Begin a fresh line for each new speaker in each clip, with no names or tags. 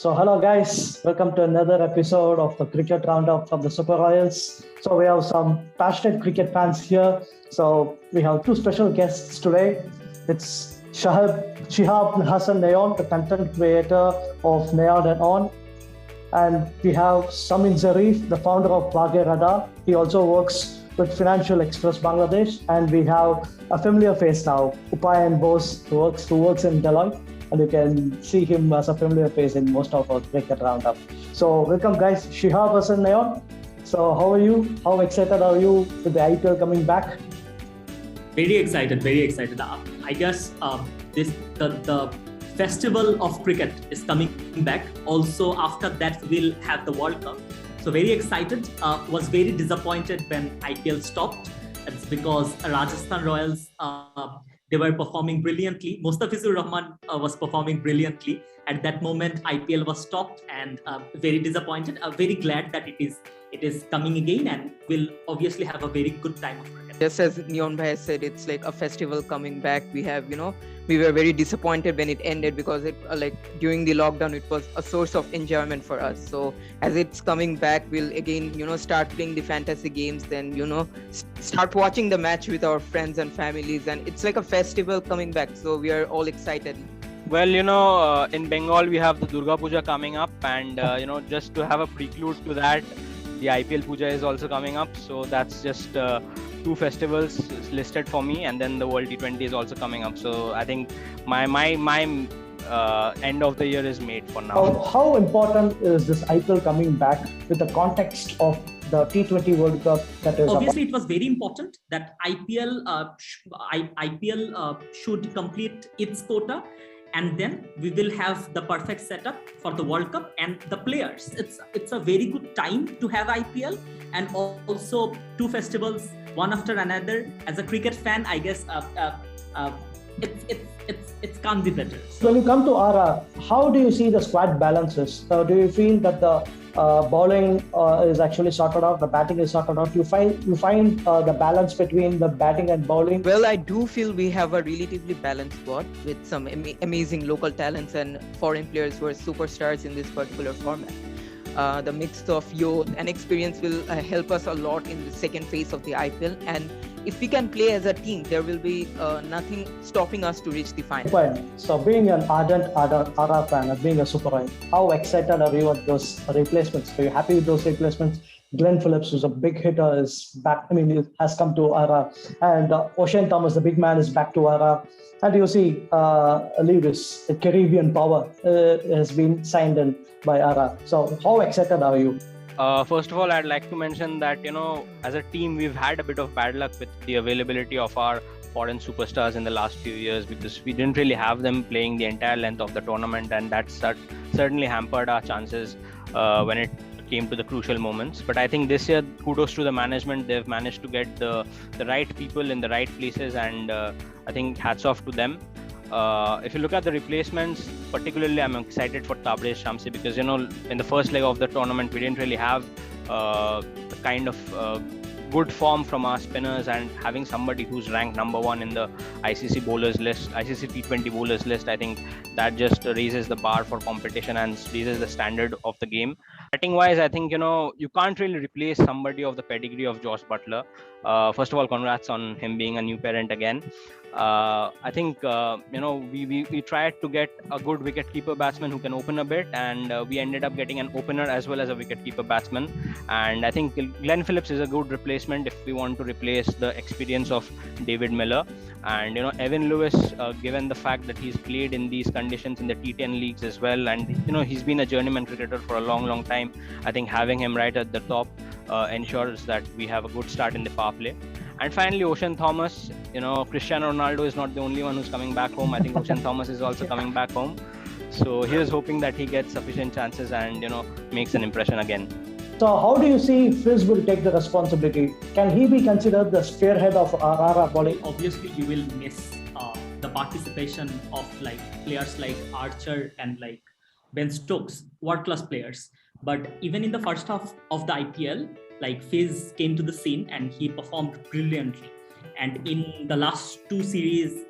Hello guys, welcome to another episode of the Cricket Roundup from the Super Royals. We have some passionate cricket fans here. We have two special guests today. It's Shihab Hassan Nayon, the content creator of Nayon and On. And we have Samin Zarif, the founder of Bhagya Radar. He also works with Financial Express Bangladesh. And we have a familiar face now, Upayan Bose, who works in Deloitte. And you can see him as a familiar face in most of our cricket roundup. Welcome guys, Shihab Hassan Nayon. How are you? How excited are you with the IPL coming back?
Very excited, very excited. I guess the festival of cricket is coming back. Also, after that, we'll have the World Cup. So very excited. Was very disappointed when IPL stopped. It's because Rajasthan Royals, they were performing brilliantly. Mustafizur Rahman was performing brilliantly. At that moment, IPL was stopped, and very disappointed. Very glad that it is coming again, and we'll obviously have a very good time of cricket.
Just as Neon Bhai said, it's like a festival coming back. We were very disappointed when it ended because during the lockdown, it was a source of enjoyment for us. So as it's coming back, we'll again, start playing the fantasy games, then, start watching the match with our friends and families. And it's like a festival coming back. So we are all excited.
Well, in Bengal, we have the Durga Puja coming up, and, just to have a prelude to that, the IPL Puja is also coming up. So that's just two festivals listed for me, and then the World T20 is also coming up. So I think my end of the year is made for now.
How important is this IPL coming back with the context of the T20 World Cup that is
obviously it was very important that IPL should complete its quota, and then we will have the perfect setup for the World Cup and the players. It's a very good time to have IPL, and also two festivals one after another. As a cricket fan, I guess it can't be better.
When you come to RR, how do you see the squad balances? Do you feel that the bowling is actually sorted out, the batting is sorted out? You find the balance between the batting and bowling?
Well, I do feel we have a relatively balanced squad with some amazing local talents and foreign players who are superstars in this particular format. The mix of youth and experience will help us a lot in the second phase of the IPL, and if we can play as a team, there will be nothing stopping us to reach the final.
Well, so being an ardent RR fan and being a Super Royal, how excited are you at those replacements? Are you happy with those replacements? Glenn Phillips, who's a big hitter, is back. Has come to RR, and Oshane Thomas, the big man, is back to RR. And you see, Lewis, the Caribbean power, has been signed in by RR. So, how excited are you?
First of all, I'd like to mention that, as a team, we've had a bit of bad luck with the availability of our foreign superstars in the last few years, because we didn't really have them playing the entire length of the tournament, and that certainly hampered our chances when it came to the crucial moments. But I think this year, kudos to the management. They've managed to get the right people in the right places, and I think hats off to them. If you look at the replacements, particularly I'm excited for Tabraiz Shamsi, because in the first leg of the tournament we didn't really have the kind of good form from our spinners, and having somebody who's ranked number one in the ICC bowlers list, ICC T20 bowlers list, I think that just raises the bar for competition and raises the standard of the game. Batting wise, I think you can't really replace somebody of the pedigree of Josh Butler. First of all, congrats on him being a new parent again. I think we tried to get a good wicketkeeper batsman who can open a bit, and we ended up getting an opener as well as a wicketkeeper batsman. And I think Glenn Phillips is a good replacement if we want to replace the experience of David Miller. And Evan Lewis, given the fact that he's played in these conditions in the T10 leagues as well, and he's been a journeyman cricketer for a long time, I think having him right at the top ensures that we have a good start in the power play. And finally, Oshane Thomas. Cristiano Ronaldo is not the only one who's coming back home. I think Oshane Thomas is also coming back home. So here's hoping that he gets sufficient chances and makes an impression again.
So how do you see Fizz will take the responsibility? Can he be considered the spearhead of RR bowling?
Obviously, you will miss the participation of players like Archer and Ben Stokes, world-class players. But even in the first half of the IPL, Fizz came to the scene and he performed brilliantly. And in the last two series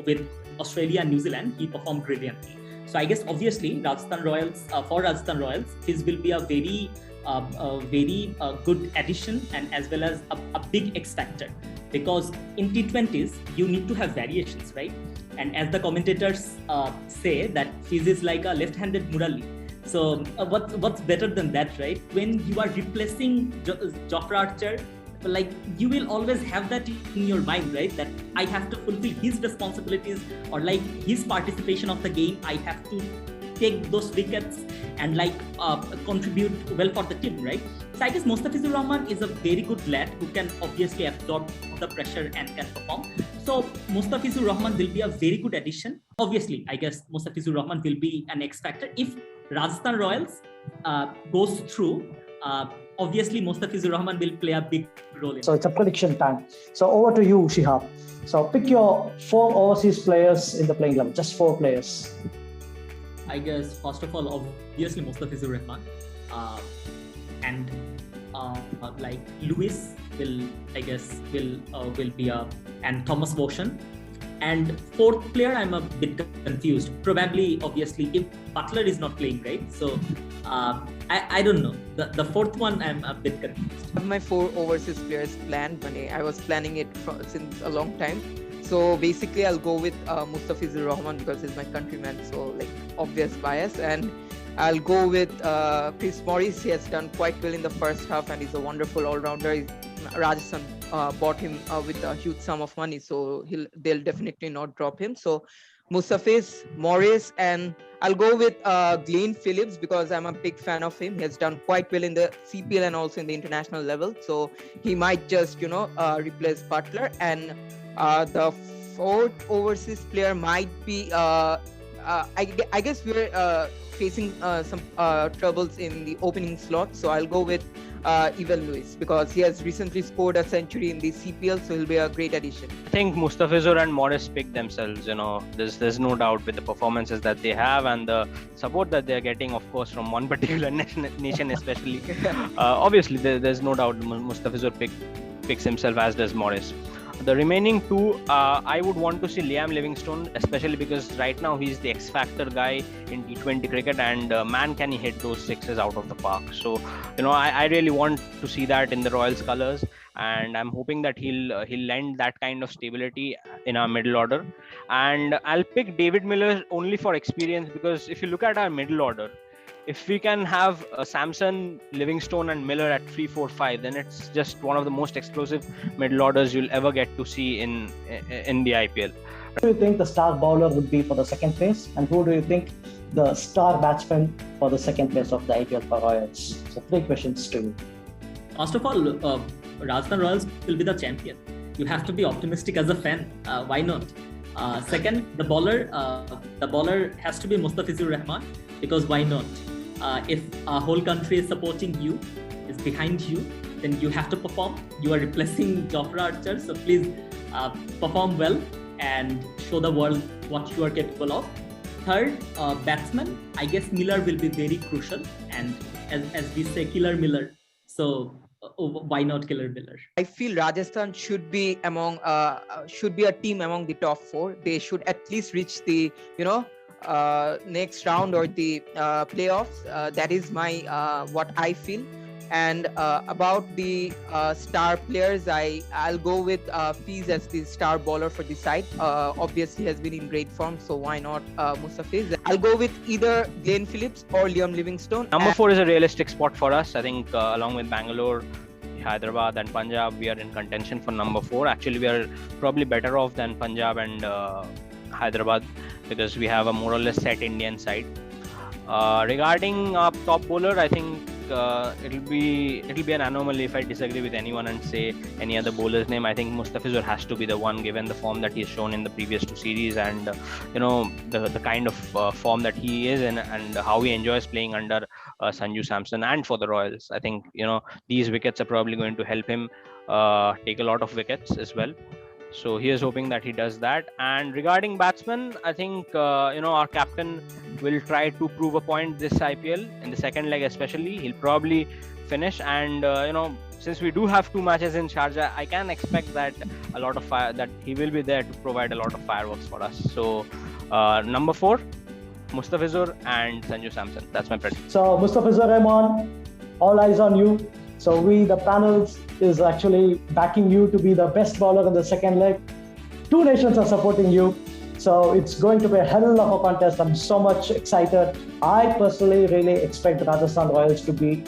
with Australia and New Zealand, he performed brilliantly. So I guess obviously Rajasthan Royals, for Rajasthan Royals, his will be a very good addition and as well as a big X factor, because in T20s you need to have variations, right? And as the commentators say, that Fizz is like a left-handed Murali. So what's better than that, right? When you are replacing Jofra Archer, like you will always have that in your mind, right? That I have to fulfill his responsibilities, or like his participation of the game. I have to take those wickets and like contribute well for the team, right? So I guess Mustafizur Rahman is a very good lad who can obviously absorb the pressure and can perform. So Mustafizur Rahman will be a very good addition. Obviously, I guess Mustafizur Rahman will be an X factor if Rajasthan Royals goes through. Obviously, Mustafizur Rahman will play a big role in it.
So it's a prediction time. So over to you, Shihab. So pick your 4 overseas players in the playing 11, just 4 players.
I guess first of all, obviously Mustafizur Rahman, and like Lewis will be and Thomas Boshan. And 4th player, I'm a bit confused. Probably, obviously, if Butler is not playing, right? So I don't know. The 4th one, I'm a bit confused.
I have my 4 overseas players planned. I was planning it since a long time. So basically, I'll go with Mustafizur Rahman because he's my countryman. So like obvious bias, and I'll go with Chris Morris. He has done quite well in the first half, and he's a wonderful all-rounder. Rajasthan bought him with a huge sum of money, so they'll definitely not drop him. So Mustafiz, Morris, and I'll go with Glenn Phillips because I'm a big fan of him. He has done quite well in the CPL and also in the international level. So he might just, replace Butler. And the 4th overseas player might be, I guess we're facing some troubles in the opening slot. So I'll go with Evan Lewis because he has recently scored a century in the CPL, so he'll be a great addition.
I think Mustafizur and Morris pick themselves. There's no doubt with the performances that they have and the support that they're getting, of course, from one particular nation especially. Obviously, there's no doubt Mustafizur picks himself, as does Morris. The remaining 2, I would want to see Liam Livingstone, especially because right now he's the X factor guy in T20 cricket, and man, can he hit those sixes out of the park. So, I really want to see that in the Royals colours, and I'm hoping that he'll lend that kind of stability in our middle order. And I'll pick David Miller only for experience, because if you look at our middle order, if we can have Samson, Livingstone and Miller at 3, 4, 5, then it's just one of the most explosive middle orders you'll ever get to see in the IPL.
Who do you think the star bowler would be for the second place, and who do you think the star batsman for the second place of the IPL for Royals? So 3 questions to you.
First of all, Rajasthan Royals will be the champion. You have to be optimistic as a fan. Why not? Second, the bowler has to be Mustafizur Rahman, because why not? If a whole country is supporting you, is behind you, then you have to perform. You are replacing Jofra Archer, so please perform well and show the world what you are capable of. Third, batsman, I guess Miller will be very crucial, and as we say, Killer Miller. So why not Killer Miller?
I feel Rajasthan should be a team among the top 4. They should at least reach the next round or the playoffs. That is my what I feel. And about the star players, I'll go with Fizz as the star bowler for the side. Obviously has been in great form, so why not Mustafiz? I'll go with either Glenn Phillips or Liam Livingstone.
Number 4 is a realistic spot for us. I think along with Bangalore, Hyderabad and Punjab, we are in contention for number 4. Actually, we are probably better off than Punjab and Hyderabad because we have a more or less set Indian side. Regarding our top bowler, I think it'll be an anomaly if I disagree with anyone and say any other bowler's name. I think Mustafizur has to be the one, given the form that he's shown in the previous 2 series and the kind of form that he is in and how he enjoys playing under Sanju Samson and for the Royals. I think these wickets are probably going to help him take a lot of wickets as well. So he is hoping that he does that. And regarding batsmen, I think our captain will try to prove a point this IPL in the second leg especially. He'll probably finish, and since we do have 2 matches in Sharjah, I can expect that a lot of that he will be there to provide a lot of fireworks for us. So number 4, Mustafizur and Sanju Samson. That's my prediction.
So Mustafizur Rahman, all eyes on you. So we, the panels, is actually backing you to be the best bowler in the second leg. 2 nations are supporting you. So it's going to be a hell of a contest. I'm so much excited. I personally really expect the Rajasthan Royals to be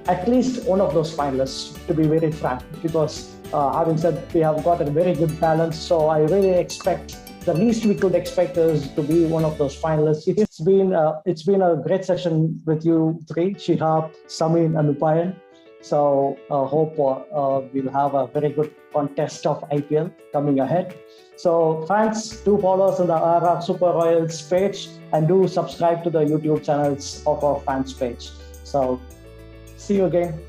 at least one of those finalists, to be very frank, because having said, we have got a very good balance. So I really expect, the least we could expect is to be one of those finalists. It's been a great session with you three, Shihab, Samin and Upayan. So hope we'll have a very good contest of IPL coming ahead. So fans, do follow us on the RR Super Royals page and do subscribe to the YouTube channels of our fans page. So see you again.